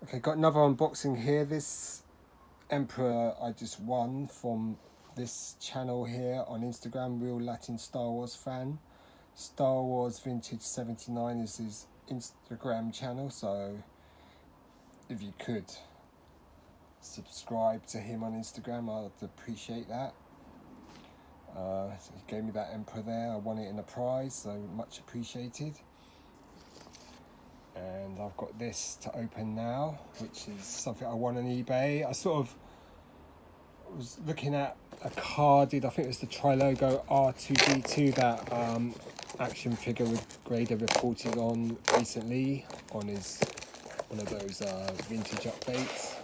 Okay, got another unboxing here. This Emperor I just won from this channel here on Instagram, Real Latin Star Wars Fan. Star Wars Vintage 79 is his Instagram channel, so if you could subscribe to him on Instagram, I'd appreciate that. So he gave me that Emperor there. I won it in a prize, so much appreciated. And I've got this to open now, which is something I won on eBay. I sort of was looking at a carded, I think it was the Trilogo R2D2 that action figure with Grader reported on recently on his one of those vintage updates.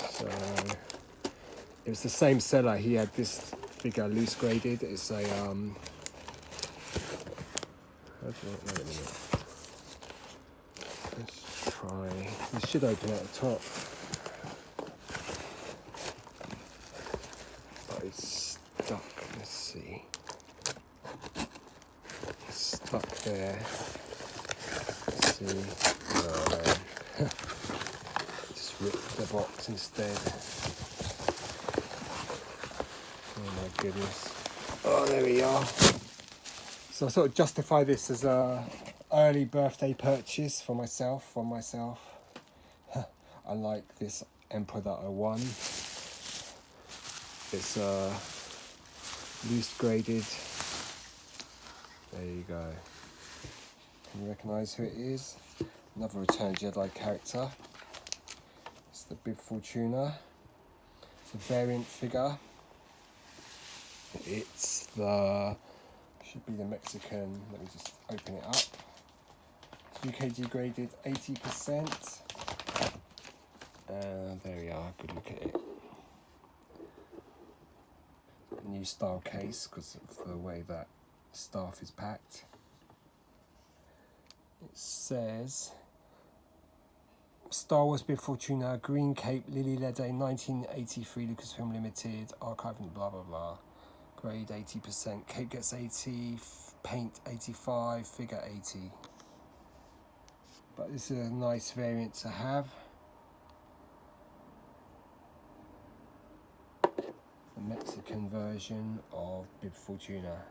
So it was the same seller. He had this figure loose graded. It's a wait a minute. Let's try. This should open at the top. But it's stuck. Let's see. It's stuck there. Let's see. No. Just ripped the box instead. Oh my goodness. Oh, there we are. So I sort of justify this as a early birthday purchase for myself, from myself. Unlike this Emperor that I won. It's loose graded. There you go. Can you recognise who it is? Another Return Jedi character. It's the Bib Fortuna. It's a variant figure. It's the, should be the Mexican, let me just open it up. It's UKG graded 80%. There we are, good look at it. New style case because of the way that staff is packed. It says Star Wars Bib Fortuna, Green Cape, Lili-Ledy 1983 Lucasfilm Limited, archive and blah blah blah. Grade 80%, cape gets 80, paint 85, figure 80. But this is a nice variant to have. The Mexican version of Bib Fortuna.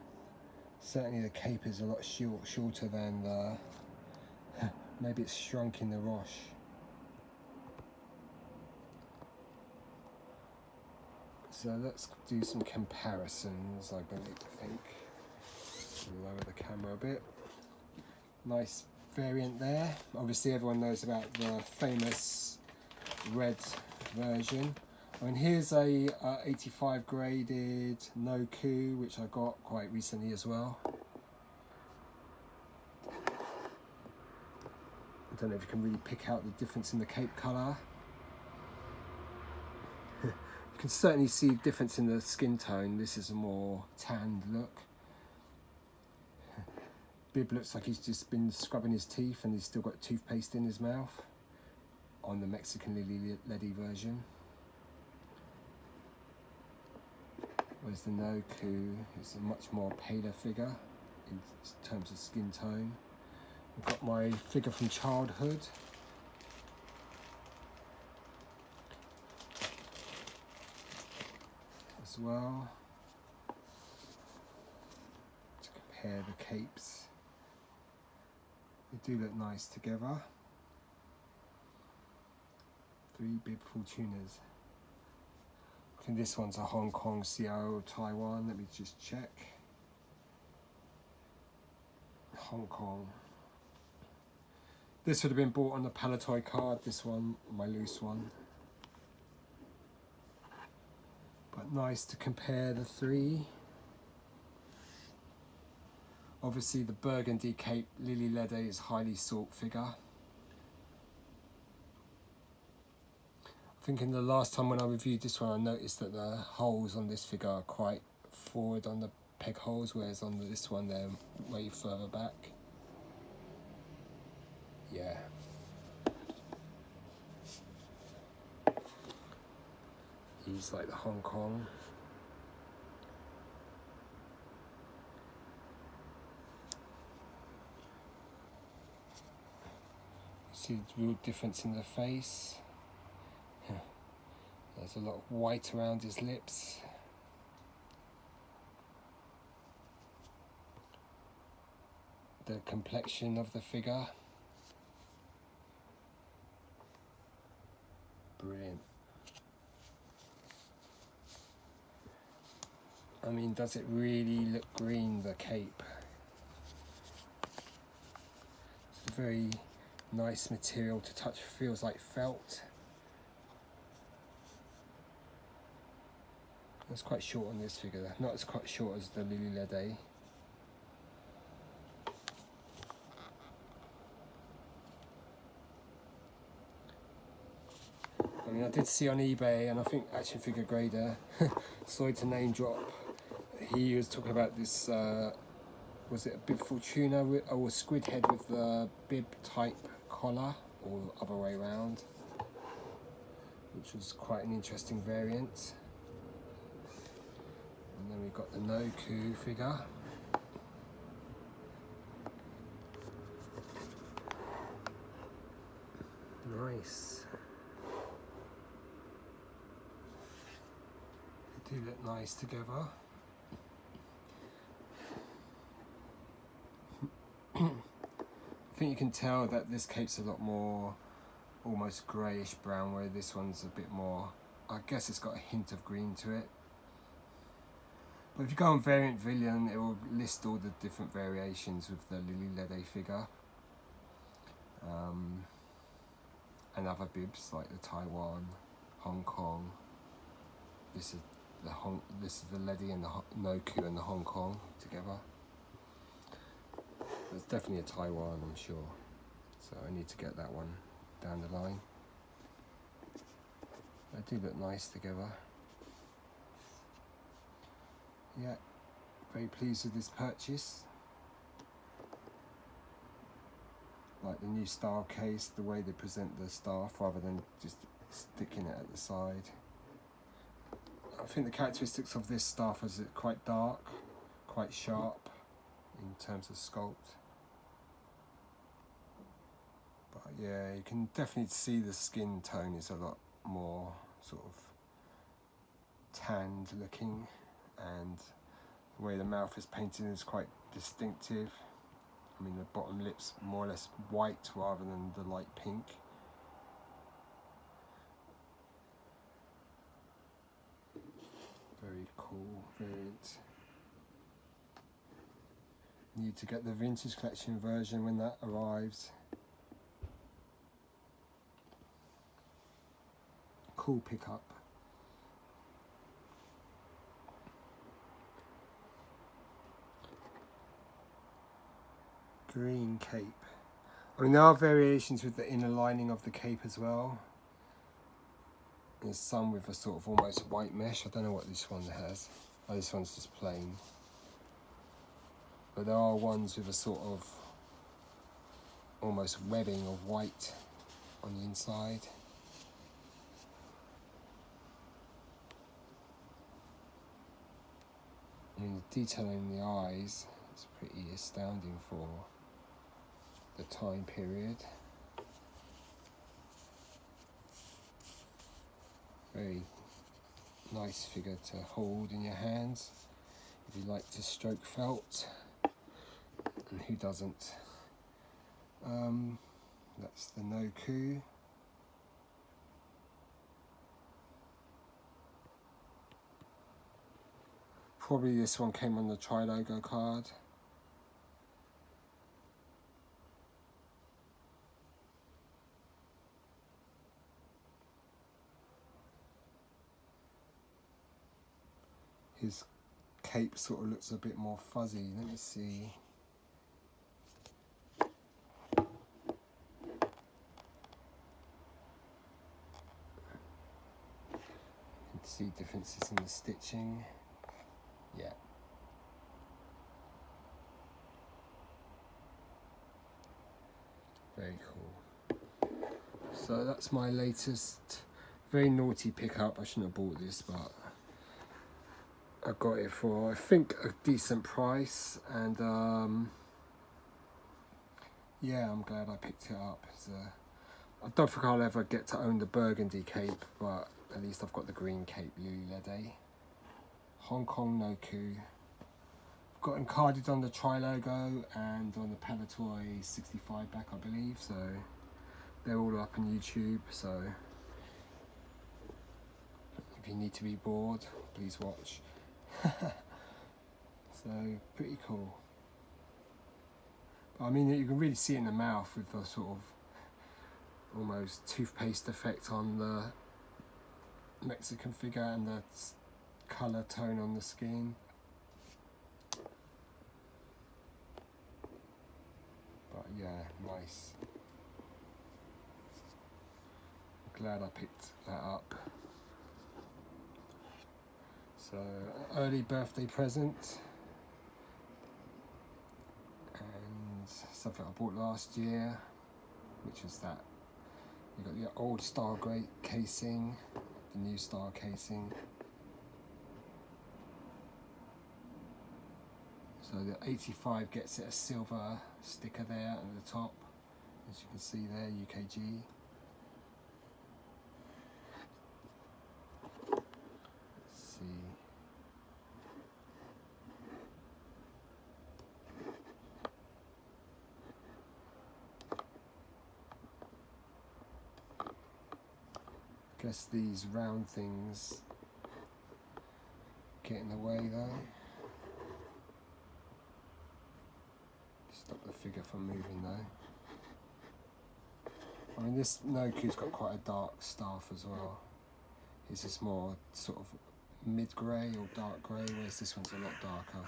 Certainly the cape is a lot shorter than the, maybe it's shrunk in the Roche. So let's do some comparisons, I think. Lower the camera a bit. Nice variant there. Obviously everyone knows about the famous red version. I mean, here's a 85 graded No COO, which I got quite recently as well. I don't know if you can really pick out the difference in the cape colour. You can certainly see a difference in the skin tone. This is a more tanned look. Bib looks like he's just been scrubbing his teeth and he's still got toothpaste in his mouth on the Mexican Lili-Ledy version. Whereas the No COO is a much more paler figure in terms of skin tone. I've got my figure from childhood. As well. To compare the capes. They do look nice together. 3 Bib Fortunas. I think this one's a Hong Kong, Seattle, Taiwan. Let me just check. Hong Kong. This would have been bought on the Palatoy card. This one, my loose one. But nice to compare the three. Obviously the burgundy cape Lili-Ledy is highly sought figure. I think in the last time when I reviewed this one, I noticed that the holes on this figure are quite forward on the peg holes, whereas on this one they're way further back. Yeah. He's like the Hong Kong. See the real difference in the face. There's a lot of white around his lips. The complexion of the figure. Brilliant. I mean, does it really look green, the cape? It's a very nice material to touch, feels like felt. It's quite short on this figure, not as quite short as the Lili-Ledy. I mean, I did see on eBay, and I think Action Figure Grader, sorry to name drop, he was talking about this, was it a Bib Fortuna or a squid head with the bib type collar, or the other way around, which was quite an interesting variant. And then we've got the No COO figure. Nice. They do look nice together. I think you can tell that this cape's a lot more almost greyish brown, where this one's a bit more, I guess it's got a hint of green to it. But if you go on Variant Villain, it will list all the different variations with the Lili-Ledy figure. And other bibs like the Taiwan, Hong Kong. This is the Ledy and the No COO and the Hong Kong together. There's definitely a Taiwan, I'm sure. So I need to get that one down the line. They do look nice together. Yeah, very pleased with this purchase. Like the new style case, the way they present the staff rather than just sticking it at the side. I think the characteristics of this staff is quite dark, quite sharp in terms of sculpt. But yeah, you can definitely see the skin tone is a lot more sort of tanned looking, and the way the mouth is painted is quite distinctive. I mean, the bottom lip's more or less white rather than the light pink. Very cool variant. Need to get the vintage collection version when that arrives. Cool pickup. Green cape. I mean, there are variations with the inner lining of the cape as well. There's some with a sort of almost white mesh. I don't know what this one has. Oh, this one's just plain. But there are ones with a sort of almost webbing of white on the inside. I mean, the detail in the eyes is pretty astounding for the time period. Very nice figure to hold in your hands if you like to stroke felt, and who doesn't. That's the No COO. Probably this one came on the tri-logo card. His cape sort of looks a bit more fuzzy. Let me see. You can see differences in the stitching. Yeah. Very cool. So that's my latest very naughty pickup. I shouldn't have bought this, but I got it for, I think, a decent price, and yeah, I'm glad I picked it up. It's I don't think I'll ever get to own the burgundy cape, but at least I've got the green cape, Lili-Ledy. Hong Kong No COO. Got them carded on the Tri logo and on the Palatoy 65 back, I believe, so they're all up on YouTube, so if you need to be bored, please watch. So, pretty cool. But I mean, you can really see it in the mouth with the sort of almost toothpaste effect on the Mexican figure and the colour tone on the skin. But yeah, nice. I'm glad I picked that up. So, early birthday present. And something I bought last year, which is that you got the old Star Great casing, the new Star casing. So the 85 gets it a silver sticker there at the top, as you can see there, UKG. Let's see. Guess these round things get in the way though. Stop the figure from moving though. I mean, this No COO's got quite a dark staff as well. His is more sort of mid-grey or dark grey, whereas this one's a lot darker.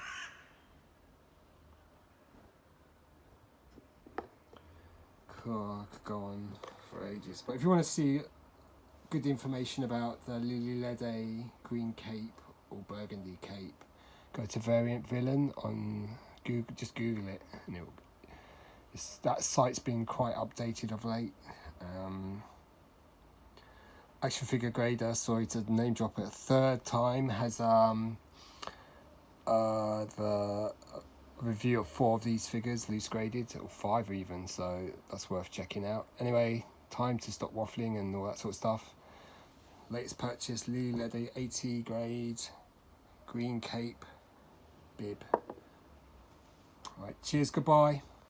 Cool, I could go on for ages. But if you want to see good information about the Lili-Ledy green cape or burgundy cape, go to Variant Villain on Google, just Google it, and that site's been quite updated of late. Action Figure Grader, sorry to name drop it a third time, has the review of 4 of these figures, loose graded, or 5 even, so that's worth checking out. Anyway, time to stop waffling and all that sort of stuff. Latest purchase, Lili-Ledy 80 grade, green cape, bib. Right, cheers, goodbye.